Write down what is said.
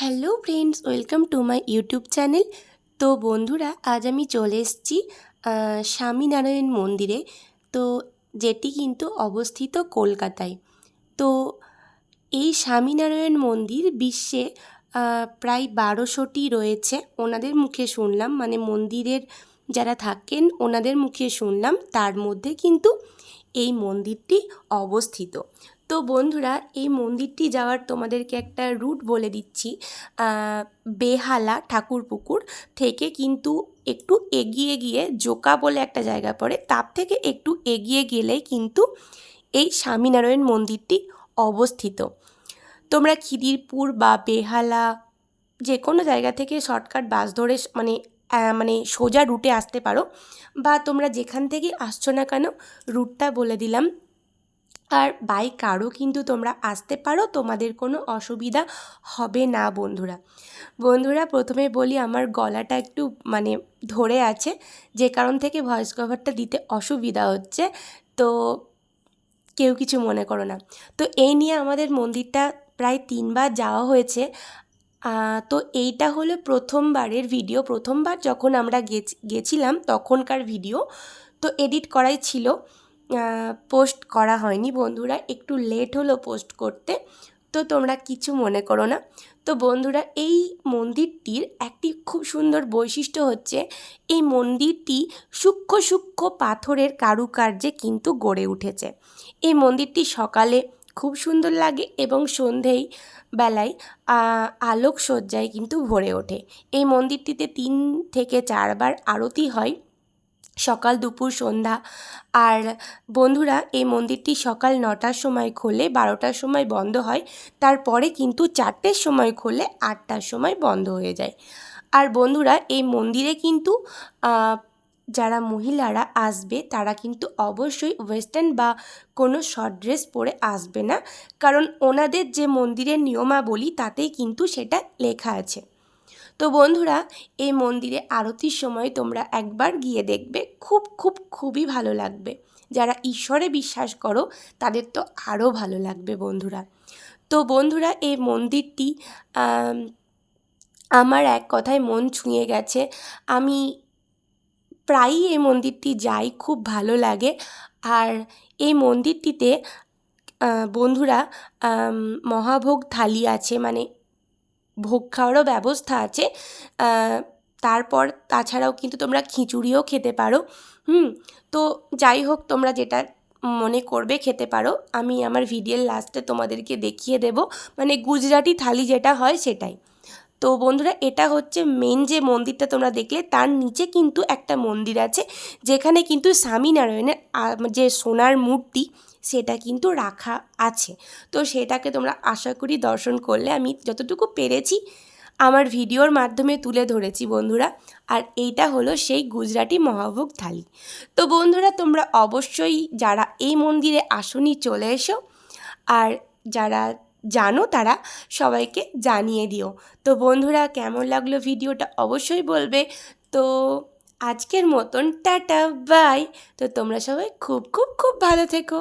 Hello friends, welcome to my YouTube channel. তো বন্ধুরা, আজ আমি চলে এসেছি স্বামীনারায়ণ মন্দিরে। তো যেটি কিন্তু অবস্থিত কলকাতায়। তো এই স্বামীনারায়ণ মন্দির বিশ্বে প্রায় 1200টি রয়েছে ওনাদের মুখে শুনলাম, মানে মন্দিরের যারা থাকেন ওনাদের মুখে শুনলাম, তার মধ্যে কিন্তু এই মন্দিরটি অবস্থিত। তো বন্ধুরা, এই মন্দিরটি যাওয়ার তোমাদেরকে একটা রুট বলে দিচ্ছি। বেহালা ঠাকুরপুকুর থেকে কিন্তু একটু এগিয়ে গিয়ে জোকা বলে একটা জায়গা পড়ে, তার থেকে একটু এগিয়ে গেলেই কিন্তু এই স্বামীনারায়ণ মন্দিরটি অবস্থিত। তোমরা খিদিরপুর বা বেহালা যে কোনো জায়গা থেকে শর্টকাট বাস ধরে মানে সোজা রুটে আসতে পারো, বা তোমরা যেখান থেকে আসছো না কেন রুটটা বলে দিলাম। আর বাই কারও কিন্তু তোমরা আসতে পারো, তোমাদের কোনো অসুবিধা হবে না। বন্ধুরা প্রথমে বলি, আমার গলাটা একটু ধরে আছে, যে কারণ থেকে ভয়েস কভারটা দিতে অসুবিধা হচ্ছে, তো কেউ কিছু মনে করো না। তো এই নিয়ে আমাদের মন্দিরটা প্রায় 3বার যাওয়া হয়েছে। তো এইটা হলো প্রথমবারের ভিডিও। প্রথমবার যখন আমরা গেছিলাম তখনকার ভিডিও, তো এডিট করাই ছিল, পোস্ট করা হয়নি। বন্ধুরা, একটু লেট হলো পোস্ট করতে, তো তোমরা কিছু মনে করো না। তো বন্ধুরা, এই মন্দিরটির একটি খুব সুন্দর বৈশিষ্ট্য হচ্ছে, এই মন্দিরটি সূক্ষ্ম সূক্ষ্ম পাথরের কারুকার্যে কিন্তু গড়ে উঠেছে। এই মন্দিরটি সকালে খুব সুন্দর লাগে এবং সন্ধেই বেলায় আলোকসজ্জায় কিন্তু ভরে ওঠে। এই মন্দিরটিতে 3 থেকে 4 বার আরতি হয়, সকাল দুপুর সন্ধ্যা। আর বন্ধুরা, এই মন্দিরটি সকাল 9টার সময় খোলে, 12টার সময় বন্ধ হয়, তারপরে কিন্তু 4টের সময় খোলে, 8টার সময় বন্ধ হয়ে যায়। আর বন্ধুরা, এই মন্দিরে কিন্তু যারা মহিলারা আসবে তারা কিন্তু অবশ্যই ওয়েস্টার্ন বা কোনো শর্ট ড্রেস পরে আসবে না, কারণ ওনাদের যে মন্দিরের নিয়মাবলী তাতেই কিন্তু সেটা লেখা আছে। তো বন্ধুরা, এই মন্দিরে আরতির সময় তোমরা একবার গিয়ে দেখবে, খুবই ভালো লাগবে। যারা ঈশ্বরে বিশ্বাস করো তাদের তো আরও ভালো লাগবে বন্ধুরা। তো বন্ধুরা, এই মন্দিরটি আমার এক কথায় মন ছুঁয়ে গেছে। আমি প্রায়ই এই মন্দিরটি যাই, খুব ভালো লাগে। আর এই মন্দিরটিতে বন্ধুরা মহাভোগ থালি আছে, মানে ভোগ খাওয়ারও ব্যবস্থা আছে। তারপর তাছাড়াও কিন্তু তোমরা খিচুড়িও খেতে পারো। তো যাই হোক, তোমরা যেটা মনে করবে খেতে পারো। আমি আমার ভিডিওর লাস্টে তোমাদেরকে দেখিয়ে দেব, মানে গুজরাটি থালি যেটা হয় সেটাই। তো বন্ধুরা, এটা হচ্ছে মেন যে মন্দিরটা তোমরা দেখলে, তার নিচে কিন্তু একটা মন্দির আছে, যেখানে কিন্তু স্বামীনারায়ণের যে সোনার মূর্তি সেটা কিন্তু রাখা আছে। তো সেটাকে তোমরা আশা করি দর্শন করলে। আমি যতটুকু পেরেছি আমার ভিডিওর মাধ্যমে তুলে ধরেছি বন্ধুরা। আর এইটা হলো সেই গুজরাটি মহাভোগ থালি। তো বন্ধুরা, তোমরা অবশ্যই যারা এই মন্দিরে আসনি চলে এসো, আর যারা জানো তারা সবাইকে জানিয়ে দিও। তো বন্ধুরা, কেমন লাগলো ভিডিওটা অবশ্যই বলবে। তো আজকের মতন টাটা, বাই। তো তোমরা সবাই খুব ভালো থেকো।